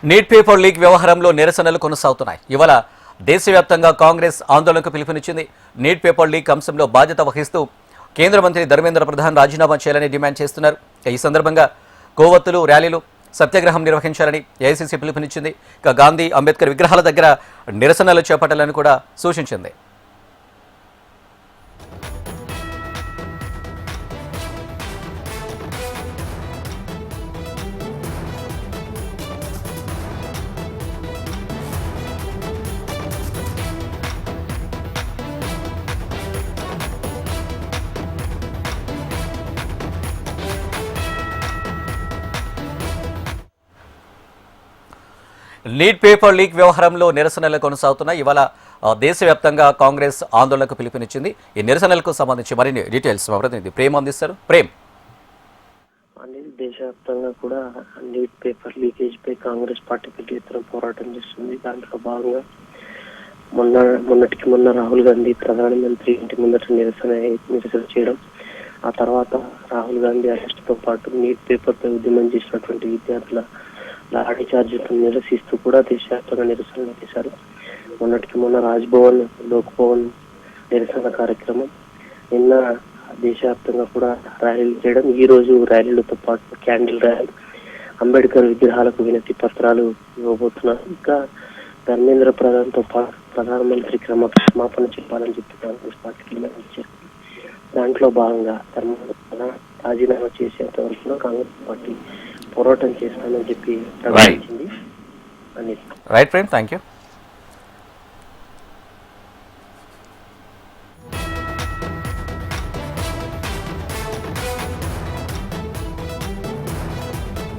Neat paper leak వ్యవహారంలో నిరసనలు కొనసాగుతున్నాయి. ఇవాళ దేశవ్యాప్తంగా కాంగ్రెస్ ఆందోళనకు పిలుపునిచ్చింది. నీట్ పేపర్ లీక్ అంశంలో బాధ్యత వహిస్తూ కేంద్ర మంత్రి ధర్మేంద్ర ప్రధాన్ రాజీనామా చేయాలని డిమాండ్ చేస్తున్నారు. ఈ సందర్భంగా కోవత్తులు, ర్యాలీలు, సత్యాగ్రహం నిర్వహించాలని ఏఐసీసీ పిలుపునిచ్చింది. ఇక గాంధీ, అంబేద్కర్ విగ్రహాల దగ్గర నిరసనలు చేపట్టాలని కూడా సూచించింది. నీట్ పేపర్ లీక్ వ్యవహారంలో నిరసనలు కొనసాగుతున్నాయి. ఇవాళ దేశవ్యాప్తంగా కాంగ్రెస్ ఆందోళనకు పిలుపునిచ్చింది. ఈ నిరసనలకు సంబంధించి మరిన్ని డీటెయిల్స్ మా ప్రతినిధి ప్రేమ్ అందిస్తారు. ప్రేమ్, దేశవ్యాప్తంగా కూడా నీట్ పేపర్ లీకేజ్ పై కాంగ్రెస్ పార్టీ పెద్ద ఎత్తున పోరాటం చేస్తుంది. దాంట్లో భాగంగా మొన్నటికి మొన్న రాహుల్ గాంధీ ప్రధానమంత్రి ఇంటి ముందట నిరసన చేయడం, ఆ తర్వాత రాహుల్ గాంధీ అరెస్టుతో పాటు నీట్ పేపర్ పై ఉద్యమం చేసినటువంటి విద్యార్థుల లాఠీ చార్జీలను నిరసిస్తూ కూడా దేశవ్యాప్తంగా నిరసనలు చేశారు. మొన్నటికి మొన్న రాజ్భవన్, లోక్ భవన్ నిరసన కార్యక్రమం, నిన్న దేశవ్యాప్తంగా కూడా ర్యాలీలు చేయడం, ఈ రోజు ర్యాలీలతో పాటు క్యాండిల్ ర్యాలీ, అంబేద్కర్ విగ్రహాలకు వినతి పత్రాలు ఇవ్వబోతున్నారు. ఇంకా ధర్మేంద్ర ప్రధాన్తో పాటు ప్రధానమంత్రి క్షమాపణ చెప్పాలని చెప్పి కాంగ్రెస్ పార్టీకి డిమాండ్ ఇచ్చారు. దాంట్లో భాగంగా ధర్మేంద్ర ప్రధాన్ రాజీనామా చేసేంత వరకు కాంగ్రెస్ పార్టీ పోరాటం చేస్తానని చెప్పి ప్రకటించింది. Right Prem, thank you.